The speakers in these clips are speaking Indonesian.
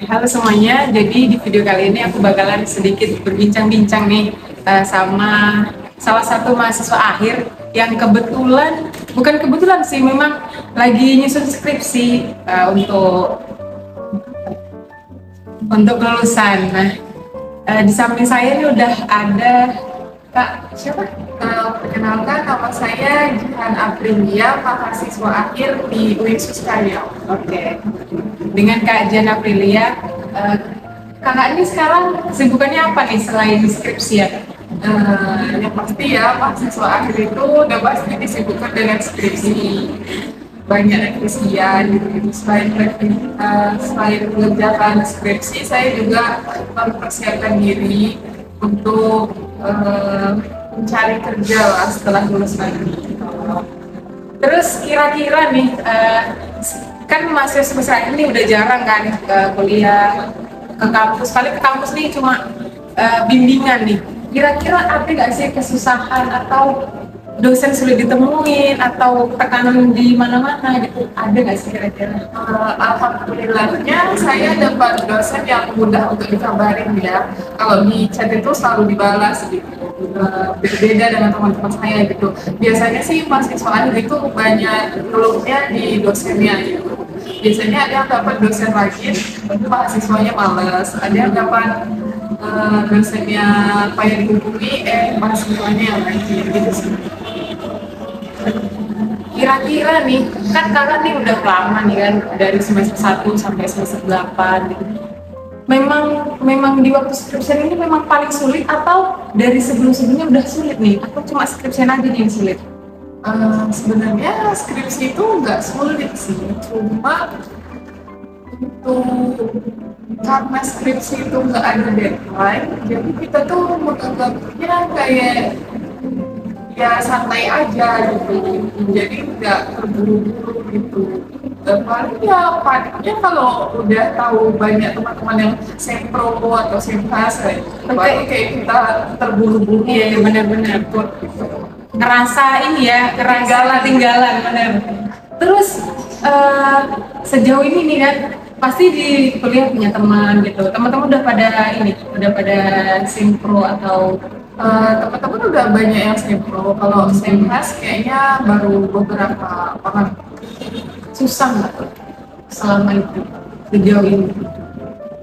Halo semuanya, jadi di video kali ini aku bakalan sedikit berbincang-bincang nih sama salah satu mahasiswa akhir yang bukan kebetulan sih, memang lagi nyusun skripsi untuk kelulusan. Nah, di samping saya ini udah ada Kak siapa? Perkenalkan, nama saya Jihan Aprilia, mahasiswa akhir di UIN Riau. Oke, dengan Kak Jan Aprilia. eh, Kakak ini sekarang kesibukannya apa nih selain skripsi ya? Yang pasti ya, mahasiswa akhir itu udah pasti disibukkan dengan skripsi, banyak revisian gitu. Selain mengerjakan skripsi, saya juga mempersiapkan diri untuk mencari kerja lah setelah lulus nanti. Terus kira-kira nih, kan mahasiswa semester ini udah jarang kan ke kuliah, ke kampus. Paling ke kampus nih cuma bimbingan nih. Kira-kira ada nggak sih kesusahan atau dosen sulit ditemuin atau tekanan di mana-mana gitu? Ada nggak sih kira-kira? Alhamdulillahnya saya dapat dosen yang mudah untuk dikabarin ya. Kalau di chat itu selalu dibalas gitu. Berbeda dengan teman-teman saya gitu. Biasanya sih mahasiswa akhir itu banyak keluhnya di dosennya gitu. Biasanya ada yang dapat dosen rajin, tapi mahasiswanya malas. Ada yang dapat dosennya payah dihubungi, mahasiswanya yang rajin gitu sih. Kira-kira nih, kan kakak nih udah lama nih kan, dari semester 1 sampai semester 8 gitu. Memang di waktu skripsian ini memang paling sulit atau dari sebelum-sebelumnya udah sulit nih? Atau cuma skripsian aja nih yang sulit? Sebenarnya skripsi itu nggak sulit sih, cuma untuk karena skripsi itu nggak ada deadline, jadi kita tuh menganggapnya kayak ya santai aja gitu, jadi nggak terburu-buru gitu. Paling ya paniknya kalau udah tahu banyak teman-teman yang sempro atau sempas baru kayak kita terburu-buru. Iya, benar-benar. Gitu. Ngerasa ini ya, ngerasa tinggalan, benar. Terus sejauh ini nih kan, pasti di kuliah punya teman gitu. Teman-teman udah pada simpro atau Teman-teman udah banyak yang sempro. Kalau sempas kayaknya baru beberapa orang. susah nggak tuh selama itu sejauh ini?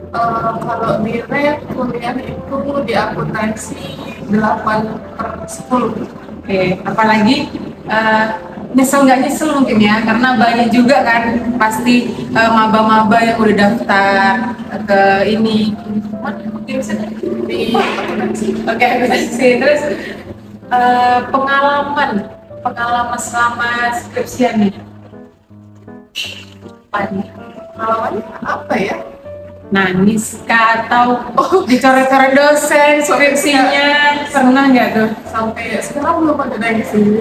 Kalau di rep kuliah itu di akuntansi 8/10. Oke, apalagi nyesel nggak nyesel mungkin ya, karena banyak juga kan pasti maba-maba yang udah daftar ke ini mana jurusan Di akuntansi. oke akuntansi. Terus pengalaman pengalaman selama skripsian nih apa nih? Pengalamannya apa ya? Nangis kah atau dicoret-coret dosen skripsinya, pernah nggak tuh? Sampai sekarang belum ada nangis sih.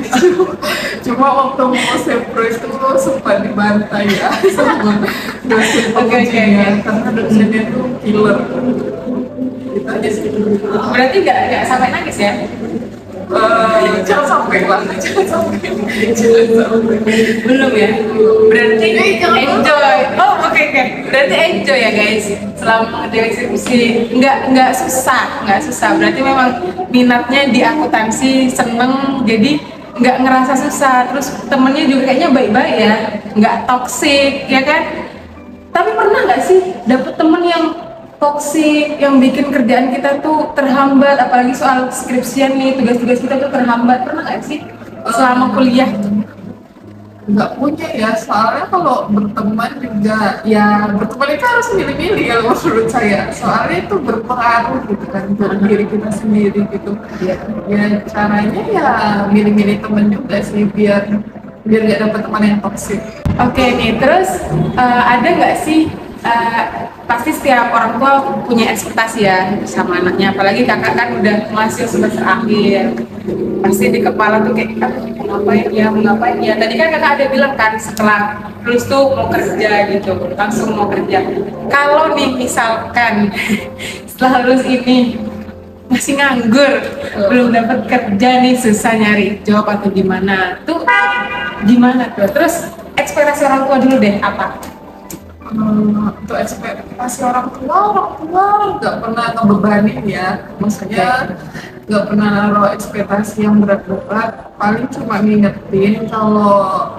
Cuma waktu mau sempro itu sempat dibantai ya sama dosen pengujian karena dosennya tuh killer. Itu aja sih. Berarti nggak sampai nangis ya? Jangan sampai lah, jangan sampai. Belum ya? Berarti enjoy. Oh oke. Berarti enjoy ya guys. Selama di eksekusi nggak susah. Berarti memang minatnya di akuntansi, seneng, jadi nggak ngerasa susah. Terus temennya juga kayaknya baik-baik ya, nggak toksik ya kan? Tapi pernah nggak sih dapet temen yang toksik, yang bikin kerjaan kita tuh terhambat, apalagi soal skripsian nih, tugas-tugas kita tuh terhambat? Pernah nggak sih selama kuliah? Nggak punya ya, soalnya kalau berteman juga ya berteman itu harus milih-milih kalau menurut saya, soalnya itu berpengaruh gitu kan untuk diri kita sendiri gitu ya. Caranya ya milih-milih teman juga sih biar nggak dapet teman yang toksik. Oke nih, terus ada nggak sih, pasti setiap orang tua punya ekspektasi ya sama anaknya, apalagi kakak kan udah masih semester akhir, pasti di kepala tuh kayak mau ngapain ya. Tadi kan kakak ada bilang kan setelah lulus tuh mau kerja gitu, langsung mau kerja. Kalau nih misalkan setelah lulus ini masih nganggur, belum dapat kerja nih, susah nyari job atau gimana tuh, gimana tuh? Terus ekspektasi orang tua dulu deh, apa? untuk ekspektasi orang tua nggak pernah ngebebanin ya, maksudnya nggak pernah naruh ekspektasi yang berat-berat, paling cuma ngingetin kalau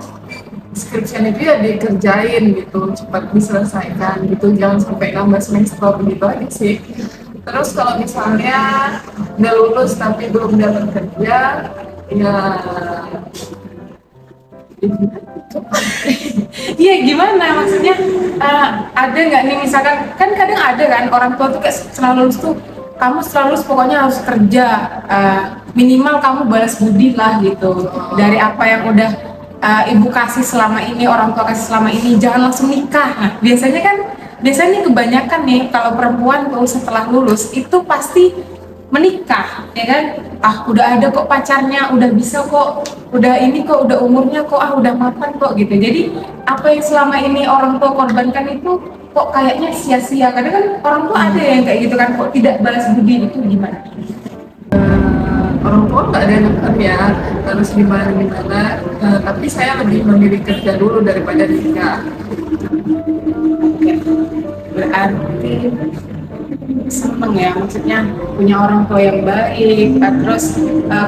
skripsian itu ya dikerjain gitu, cepat diselesaikan gitu, jangan sampai nambah semester begitu aja sih. Terus kalau misalnya udah lulus tapi belum dapat kerja, ya Iya gimana maksudnya, ada nggak nih misalkan, kan kadang ada kan orang tua tuh kayak setelah lulus tuh kamu setelah lulus pokoknya harus kerja, minimal kamu balas budi lah gitu dari apa yang udah ibu kasih selama ini, orang tua kasih selama ini, jangan langsung nikah. Nah, biasanya kebanyakan nih kalau perempuan tuh setelah lulus itu pasti menikah, ya kan? Udah ada kok pacarnya, udah bisa kok, udah ini kok, udah umurnya kok, udah mapan kok gitu. Jadi apa yang selama ini orang tua korbankan itu kok kayaknya sia-sia. Kadang kan orang tua ada yang kayak gitu kan, kok tidak balas budi, itu gimana? orang tua nggak ada yang nekan ya harus gimana, tapi saya lebih memilih kerja dulu daripada nikah. Berarti seneng ya, maksudnya punya orang tua yang baik, terus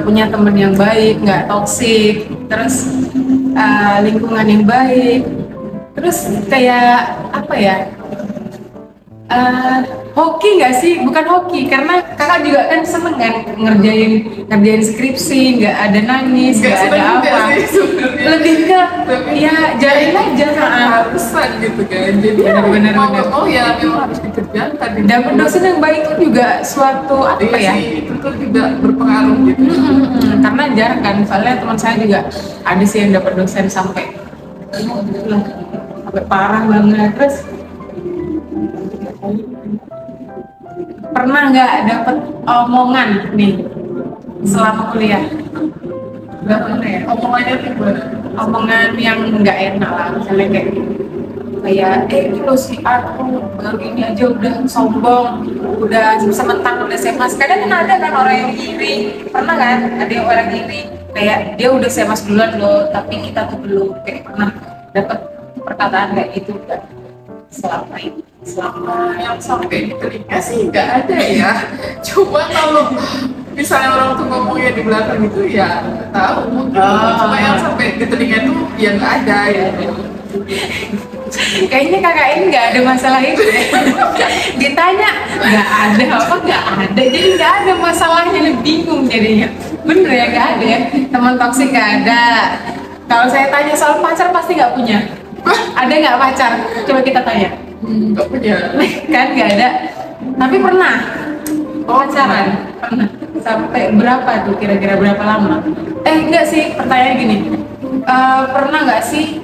punya temen yang baik, nggak toksik, terus lingkungan yang baik, terus kayak apa ya, hoki nggak sih? Bukan hoki, karena kakak juga kan seneng kan ngerjain skripsi, nggak ada nangis, nggak ada apa, lebih ke ya jalanin aja. Harusan gitu kan, jadi Bener. mau ya memang harus dikerjakan. Dapat dosen yang baik itu juga suatu apa ya? Itu juga berpengaruh gitu. Karena jarang kan, soalnya teman saya juga ada sih yang dapat dosen sampai parah banget. Terus pernah nggak dapet omongan nih selama kuliah? Nggak pernah ya? Omongannya gimana? Omongan yang nggak enak lah, misalnya kayak itu loh si aku baru ini aja udah sombong, udah sementang udah semas. Kadang kan ada kan orang yang iri, pernah kan ada yang orang iri kayak dia udah semas duluan loh tapi kita tuh belum. Kayak pernah dapet perkataan kayak gitu kan selama ini? Selama yang sampai di telinga sih nggak ada ya, cuma kalau misalnya orang tuh ngomongnya di belakang gitu ya nggak tahu, cuma yang sampai di telinga tuh ya nggak ada ya. Kayaknya kakak ini nggak ada masalah itu ya. Ditanya nggak ada apa, nggak ada, jadi nggak ada masalahnya, bingung jadinya. Bener ya, nggak ada ya, teman toksik nggak ada. Kalau saya tanya soal pacar pasti nggak punya. Ada nggak pacar? Coba kita tanya. Nggak punya. Kan nggak ada, tapi pernah pacaran? Pernah. Sampai berapa tuh, kira-kira berapa lama? Enggak sih, pertanyaan gini, pernah nggak sih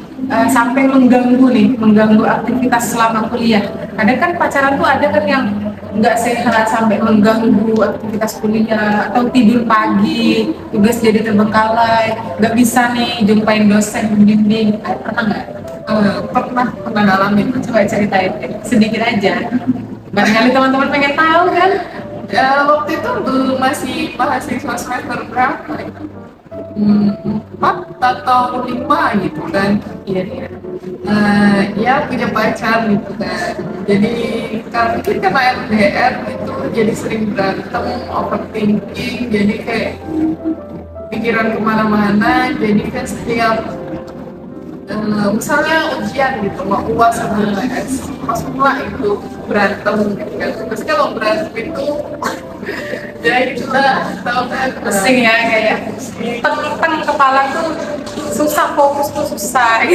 sampai mengganggu aktivitas selama kuliah? Kadang kan pacaran tuh ada kan yang nggak sehat sampai mengganggu aktivitas kuliah, atau tidur pagi, tugas jadi terbengkalai, nggak bisa nih jumpain dosen pembimbing. Pernah nggak? Pernah ngalamin. Coba ceritain deh, sedikit aja. Barangkali teman-teman pengen tahu kan? Waktu itu masih mahasiswa semester berapa ya? 4 atau 5 gitu kan. Iya. Ya punya pacar gitu kan. Jadi karena LDR gitu, jadi sering berantem, overthinking, jadi kayak pikiran kemana-mana. Jadi kan setiap misalnya ujian gitu, mau UAS atau UTS, pas pula itu berantem gitu kan. Terus kalau berantem itu ya itulah, tahu kan, Pusing ya, kayak teng kepala tuh susah, fokus tuh susah.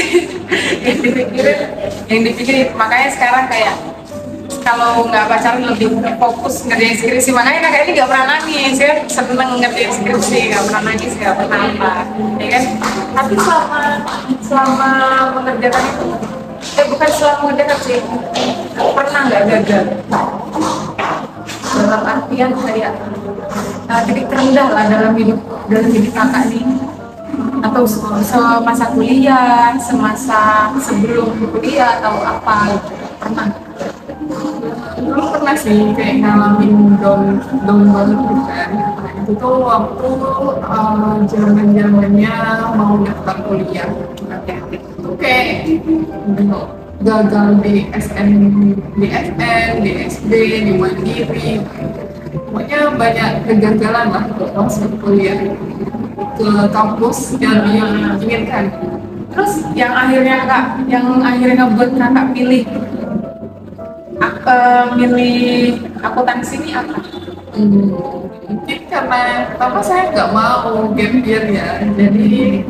yang dipikirin makanya sekarang kayak kalau nggak pacaran lebih fokus ngerjain skripsi. Makanya kakak ini nggak pernah nangis ya, seneng ngerjain skripsi, nggak pernah nangis, nggak pernah apa, ya kan? Tapi selama mengerjakan itu, bukan selama mengerjakan sih, pernah nggak gagal? Dalam artian kayak titik terendah lah dalam hidup kakak nih, atau semasa kuliah, semasa sebelum kuliah atau apa, pernah? dulu pernah sih kayak ngalamin down banget gitu kan. Itu tuh waktu zamannya mau daftar kuliah. Itu kayak gagal di di SD, di Mandiri, pokoknya banyak kegagalan lah untuk masuk kuliah ke kampus yang diinginkan. Terus yang akhirnya ngebuat kakak milih akuntansi ini apa? Mungkin karena pertama saya nggak mau gap year ya, jadi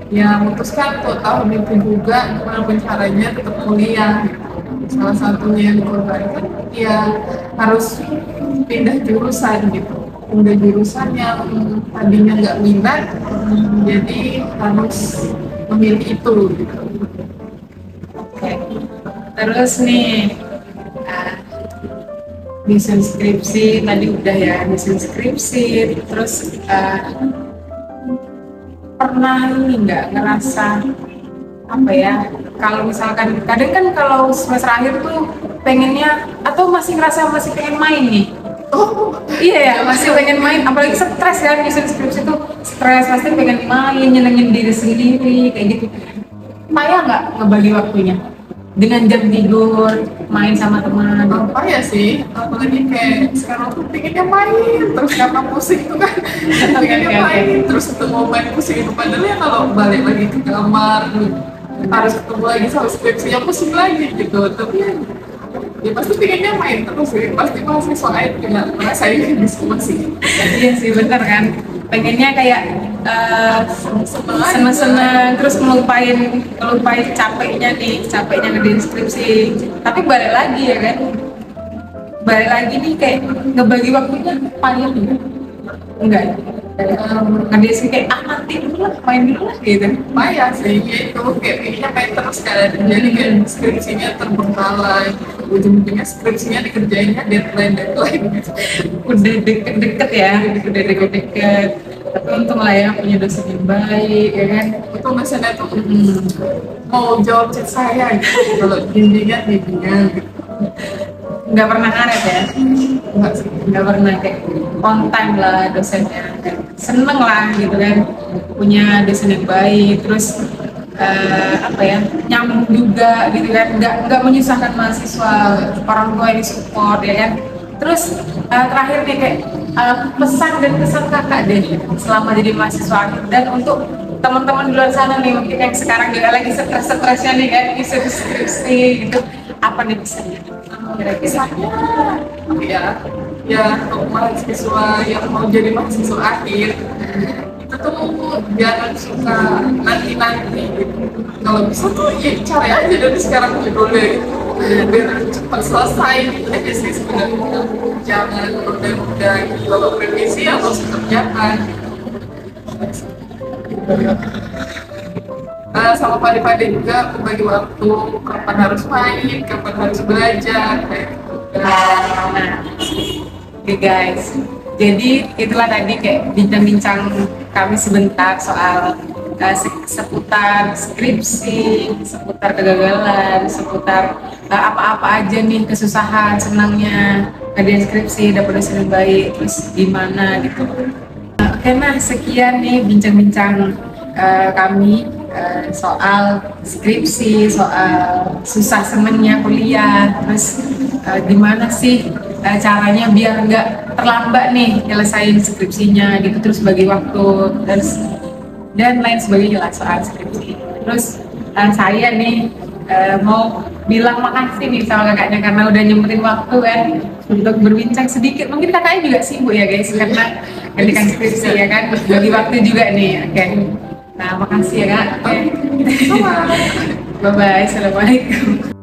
ya memutuskan untuk tahun itu juga gimana pun caranya tetap kuliah gitu. Salah satunya yang dikorbankan ya harus pindah jurusan gitu, pindah jurusan yang tadinya nggak minat, jadi harus memilih itu gitu. Oke. Terus nih, uh, desain skripsi tadi udah ya, desain skripsi. Terus pernah ini nggak ngerasa apa ya? Kalau misalkan kadang kan kalau semester akhir tuh pengennya atau masih ngerasa masih pengen main nih. Oh, Iya ya, masih pengen main, apalagi stres kan, nyusun skripsi tuh stres, pasti pengen main, nyenengin diri sendiri, kayak gitu. Payah nggak ngebagi waktunya? Dengan jam tidur, main sama teman. apa ya sih, apalagi kayak sekarang tuh pengennya main terus karena pusing tuh kan, pengennya Oke. main terus ketemu main pusing itu, padahal ya kalau balik lagi ke kamar harus ketemu lagi sama skripsinya pusing lagi gitu, tapi ya pasti pengennya main terus sih, pasti mahasiswa aja juga ngerasain gitu sih. Iya sih, bener kan? Pengennya kayak seneng-seneng, terus ngelupain capeknya ngerjain skripsi. Tapi balik lagi ya kan? Balik lagi nih kayak ngebagi waktunya payah nih. Enggak ya? Ngerjain skripsi kayak nanti dulu lah, main dulu lah gitu. Payah sih, ya itu kayak pengennya main terus kan, jadi kayak skripsinya terbengkalai, ujung-ujungnya skripsinya dikerjainnya deadline gitu. Udah deket-deket ya, udah deket-deket. Tapi untung lah ya punya dosen yang baik ya kan. Itu mesennya tuh mau jawab chat saya gitu, kalau bimbingan gitu. Nggak pernah ngaret ya, Enggak sih. nggak pernah kayak on time lah dosennya. Seneng lah gitu kan, punya dosen yang baik, terus apa ya, nyambung juga gitu kan, nggak menyusahkan mahasiswa, orang tua yang support ya kan. Terus terakhir nih kayak pesan dan kesan kakak deh selama jadi mahasiswa akhir, dan untuk teman-teman di luar sana nih mungkin yang sekarang juga lagi stres-stresnya nih kan, isu skripsi gitu, apa nih pesannya kira-kira? Kisahnya apa ya untuk mahasiswa yang mau jadi mahasiswa akhir itu tuh jangan suka nanti gitu. Kalau bisa tuh ya cari aja dari sekarang dulu gitu, biar cepat selesai gitu aja sih sebenarnya. Jangan udah kalau revisi harus kerjakan. Sama pade-pade juga bagi waktu, kapan harus main, kapan harus belajar kayak gitu. Nah, oke guys, jadi itulah tadi kayak bincang-bincang kami sebentar soal seputar skripsi, seputar kegagalan, seputar apa-apa aja nih, kesusahan, senangnya ngerjain skripsi, dapat dosen yang baik, terus gimana gitu. Oke, nah sekian nih bincang-bincang kami soal skripsi, soal susah senengnya kuliah, terus gimana sih caranya biar nggak terlambat nih nyelesain skripsinya gitu, terus bagi waktu dan lain sebagainya lah soal skripsi. Terus saya nih mau bilang makasih nih sama kakaknya karena udah nyempetin waktu kan untuk berbincang sedikit. Mungkin kakaknya juga sibuk ya guys karena ngerjakan skripsi ya kan, bagi waktu juga nih. Oke. Nah, makasih ya kak. Oke. Bye bye. Assalamualaikum.